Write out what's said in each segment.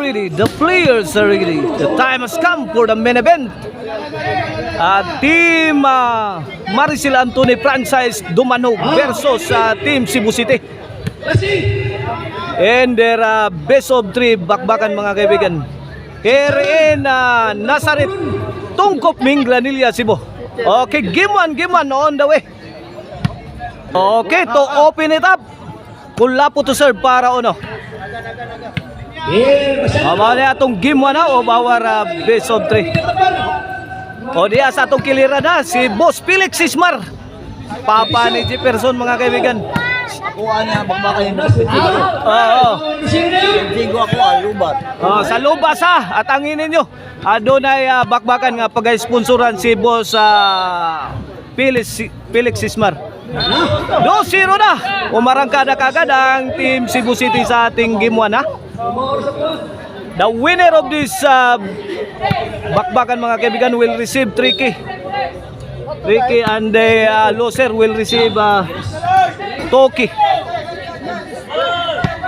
ready. The players are ready. The time has come for the main event. Team Maricel Antony franchise Dumanog versus Team Cebu City. And their best of 3 bakbakan mga kaibigan. Here in Nazareth, Tungkop Minglanilla, Cebu. Okay, game 1 on the way. Okay, to open it up. Kula po to serve para ano. Mamaya atong game 1 na o bawar best of 3. O diya sa atong kilira na si Boss Felix Sismar. Papa ni Jefferson mga kaibigan. Kuha niya, bakbaka yung hospital. Oo. Jigo ako, alubat. Sa lubas ha, at ang inin nyo. Doon ay bakbakan nga pag-sponsoran si Boss Felix Sismar. 2-0 na. Umarangkada kagad ang Team Cebu City sa ating game 1 ha. The winner of this bakbakan mga kaibigan will receive 3K. 3K and the loser will receive 2K.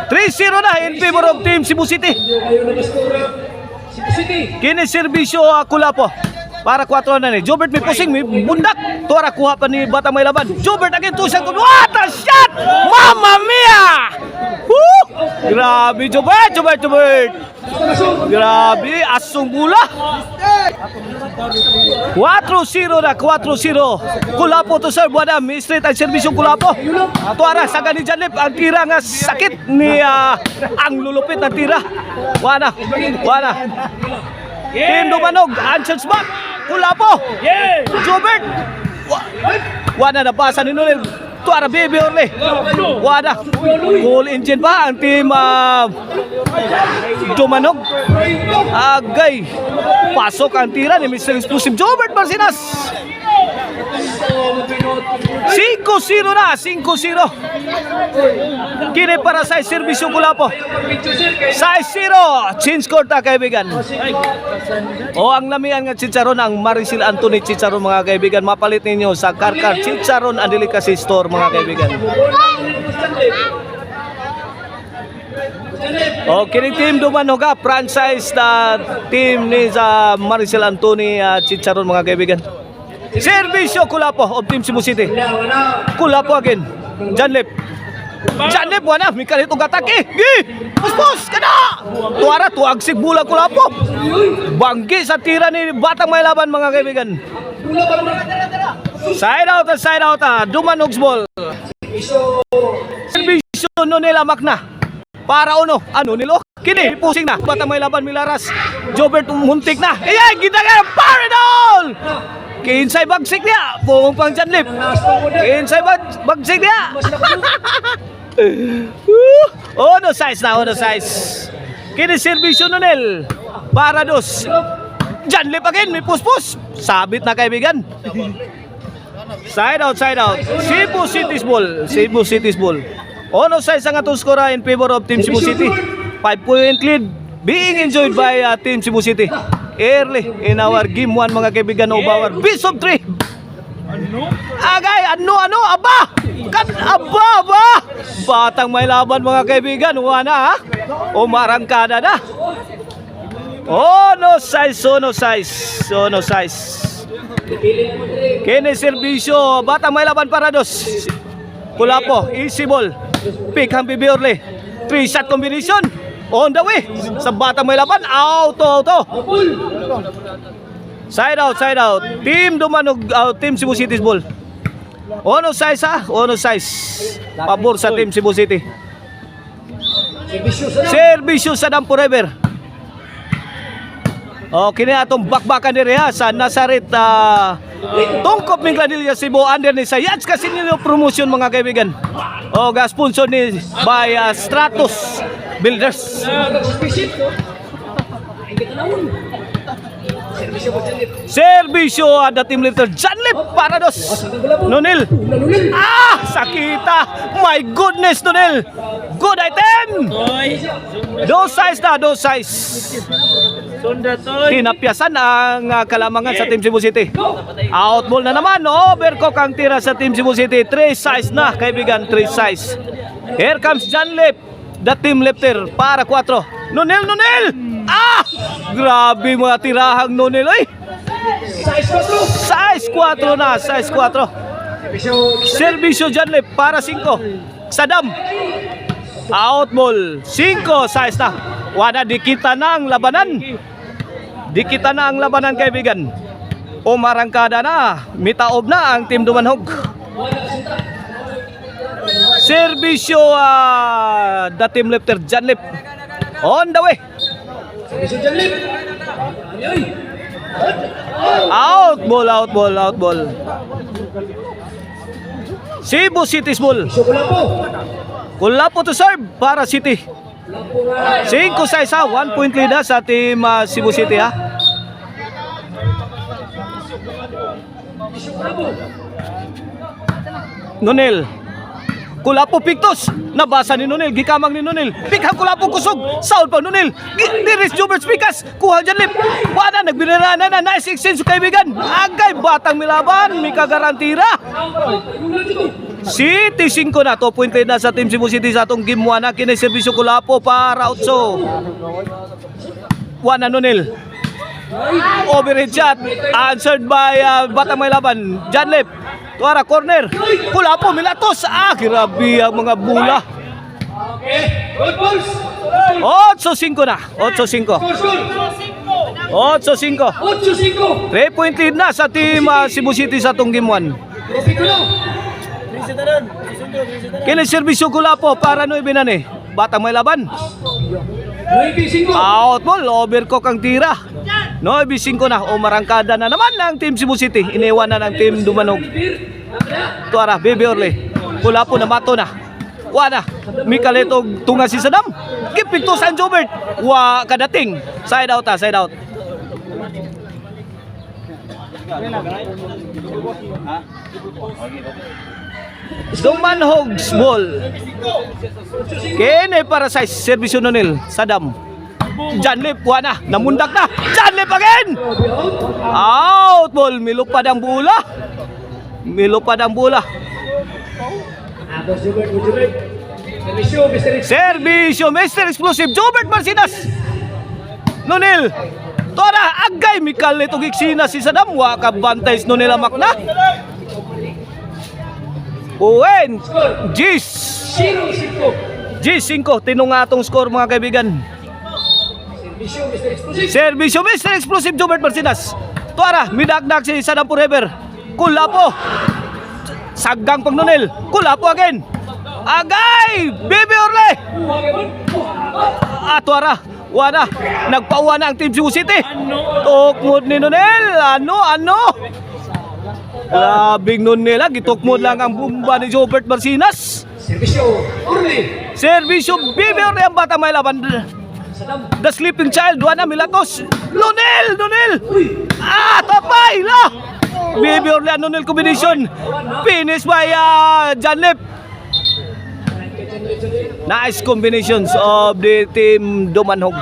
3-0 na in favor of Team Cebu City. Kini serbisyo Kulapo. Para 4 na ni Jobert may pusing, may bundak. Tuara kuha pa ni Batang May Laban. Jobert again to shot. What a shot! Mamma mia! Woo! Grabe Jobert. Grabe, asong bula. 4-0 na, 4-0. Kulapo to serve, wala. Straight ang servisyon Kulapo. Tuara, saga ni Janlip. Ang tira nga sakit ni ang lulupit ng tira. Wala. Team Dumanog, answers back. Kulapo. Jobert. Wala na basa ni Nunel. Tuara baby orle. Wala. Full engine pa ang team Dumanog. Agay. Pasok ang tira ni Mr. Explosive Jobert Marcinas. 5-0 na, 5-0. Kini para sa servisyo Kulapo. 6-0. Change court na kaibigan. O ang lamian nga chicharon ang Maricel Antony chicharon mga kaibigan. Mapalit ninyo sa Karkar Chicharon and Delicacy Store mga kaibigan. O kini team Dumanog franchise na team ni sa Maricel Antony chicharon mga kaibigan. Servisyo Kulapo of Team Cebu City. Kulapo again. Janlip wala. May kanitong atake. Puspos ka na. Tuara tuagsig bula Kulapo. Banggi sa tira ni Batang May Laban mga kaibigan. Side out. Dumanog's ball. Servisyo Nonela Makna. Para ano nilo? Kini pusing na. Batang May Laban Milaras. Jobert muntik na. Ayan, gitagay Paridol. Kinsay bagsik niya. Buong pang Janlip. Kinsay bagsik niya. No size. Kini servisyo Nonel. Para dos. Janlip again. May puspos. Sabit na kaibigan. Side out. Cebu City's ball. No size ang atong skora in favor of Team Cebu City. 5-point lead being enjoyed by Team Cebu City. Early in our game 1 mga kaibigan o bawar best of 3. Agay, aba! Batang May Laban mga kaibigan, wala ha? Umarangkada na. No size. Kini servisyo, Batang May Laban para dos. Kulapo, easy ball. Pick ang bibiorle. 3-shot combination. On the way. Sa Batang May Laban, auto. Side out. Team Dumanog, Team Cebu City's ball. No size ha? No size. Pabor sa Team Cebu City. Servisyo sa Dam Forever. Kini atong bakbakan diri ha sa Nazareth Tungkop Minglanilla Cebu under ni sa Yats Casino Promotion mga kaibigan. Sponsor ni by Stratus Builders. Servisyo ada team leader Janlip para dos. Nonil. Sakita. My goodness Nonil. Good item. Dos size. Tinapyasan ang kalamangan sa Team Cebu City. Out ball na naman. Overcock ang tira sa Team Cebu City. 3 size na kaibigan. 3 size. Here comes Janlip. The team lefter para 4. Nonel! Ah! Grabe mga tirahang Nonel ay. Size 4 na, size 4. Servisyo Janlip para 5. Sadam. Out ball. 5 size na. Wala dikita na ang labanan. Dikita na ang labanan kaibigan. Umarangkada na. Mitaob na ang Team Dumanhog. Servisyo the team lifter Janlip on the way. Out ball. Cebu City's ball. Kulapo to serve para City. 5-6 ha. 1 point lead sa team Cebu City ha. Nonel. Kulapo Pictus. Nabasa ni Nonel. Gikamang ni Nonel. Pikha Kulapo kusog. Sound pa Nonel. Diris Jubert Pikas. Kuha Janlip. Wala nagbinirana na. Nice exchange kaibigan. Agay batang milaban. May kagarantira. City 5 na. 2 point lead na sa Team Cebu City sa atong game 1 na. Kiniservisyo Kulapo para Utso. Wala Nonel. Overhead shot. Answered by batang milaban. Janlip. Tuara corner. Kulapo Milatos. Grabe ang mga bula. 8-5 na. 8-5. 3 point lead na sa team Cebu City sa itong game 1. Kiniservisyo Kulapo para 9 na ni. Batang may laban. Out ball. Overcook ang tira. 9-5 na. Umarangkada na naman ng Team Cebu City. Iniwan na ng Team Dumanog. Tuara, Baby Orle. Kulapo na mato na. Wala. Mikaletog tunga si Sadam. Kipito sa Jobert. Kadating. Side out ha. Side out. Dumanhog's ball. Kene para sa servisyo Nonel. Sadam. Janlip, wala. Namundak na. Janlip again. Out ball. Milupad ang bola. Servisyo Mr. Explosive. Jobert Marcinas. Nonel. Tora, agay. Mikal nito giksina si Sadam. Wakabantay Nonel amak na. Uwen. Gis 5. Tinong atong score mga kaibigan. Servisyo Mr. Explosive Jobert Marcinas. Tuara, midagdag si Sadam forever. Kulapo. Saggang pag Nonel. Kulapo again. Agay! Baby Orle. Tuara. Wala. Nagpauwa na ang Team Cebu City. Tukmod ni Nonel. Ano? Grabing Nonel. Gitukmod lang ang bumba ni Jobert Marcinas. Servisyo Baby Orle ang bata may laban. The sleeping child, Juana Milatos. Nonel! Tapay la! Baby Orle, Nonel combination. Finish by Janlip. Nice combinations of the Team Dumanhog.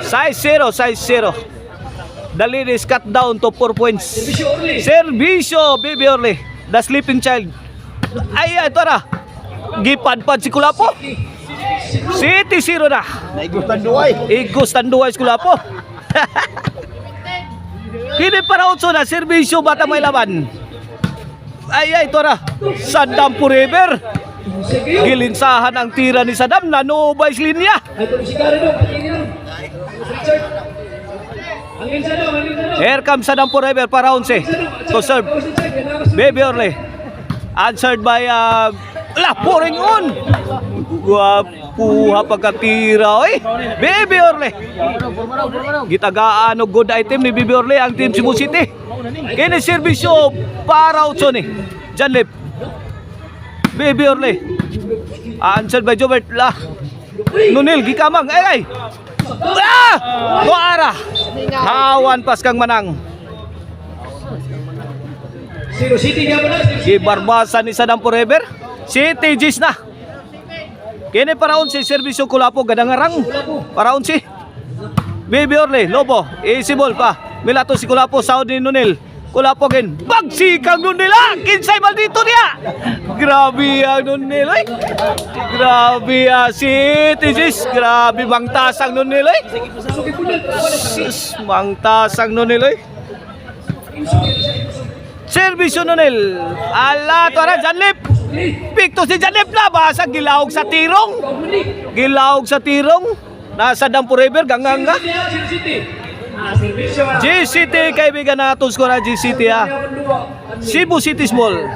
Size 0. The lead is cut down to 4 points. Servisyo Baby Orle. The sleeping child. Ito na. Gipadpad si Kulapo. City 0 na. Igos tanduay si Kulapo. Kini para Utso na. Servisyo bata may laban. Ito na. Sadam forever. Gilinsahan ang tira ni Sadam. Nanubay si linya. Here comes Sadam forever para 11. To serve. Baby Orle. Answered by pouring on. Puha pagkatira. Baby Orle. Gitagaan o good item ni Baby Orle ang Team Cebu City. Kini servisyo para Utso ni Janlip. Baby Orle. Answered by Jobert. Nonel gikamang. Tuara. Hawan pas kang manang. Gibarbasa ni Sadam forever. City Gis na. Kini para 11 servisyo Kulapo gadangarang. Para 11. Baby Orle, Lobo, easy ball pa. Milato si Kulapo, Saudi Nonel. Kulapo again. Magsikang nun nila. Kinsay maldito niya. Grabe ang nun nila. Grabe si Tisis. Grabe mangtasang nun nila. Sis, mangtasang nun nila. Servisyo nun nil. Ala, tuwara, Janlip. Picto si Janlip na. Basa gilawag sa tirong. Gilawag sa tirong. Nasa Dampo River, ganganga. GCT, kaibigan na itong skora GCT ha. Cebu City Small.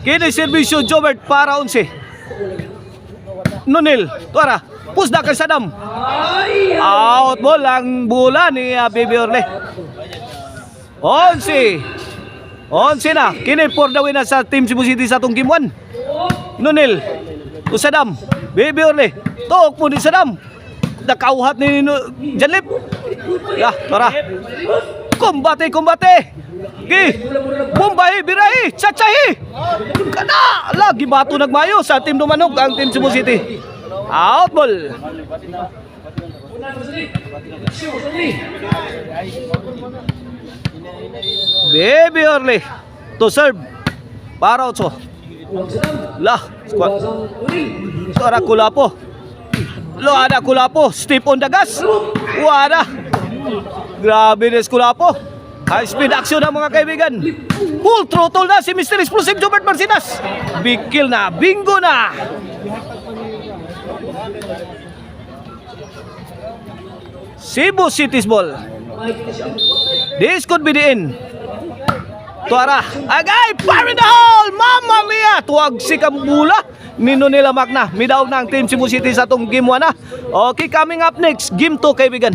Kini servisyo Jobert para 11. Nunil, tuwara. Pusda kang Sadam. Out ball ang bola ni Baby Orle. 11 na. Kini for the win na sa Team Cebu City sa itong Game 1. Nunil. Sadam. Baby Orle. Tuok po ni Sadam. Nakauhat ni Janlip. Ya, tara. Kumbate. Gi. Bombay, birahi, chachahi. Kana, lagi bato nagmayo sa Team Dumanog ang Team Cebu City. Out ball. Baby Orle to serve. Para 8. Lah, squad. Tara Kulapo. Loada Kulapo, step on the gas. Wada. Grabe na Kulapo. High speed action na mga kaibigan. Full throttle na si Mr. Explosive Jobert Marcinas. Big kill na, bingo na. Cebu City's ball. This could be the end. Tuara, agay, fire in the hole! Mamma mia! Tuwag si Kambula. Nino nila Magna. Midaog na ang Team Cebu City sa itong Game 1 na. Okay, coming up next, Game 2 kaibigan.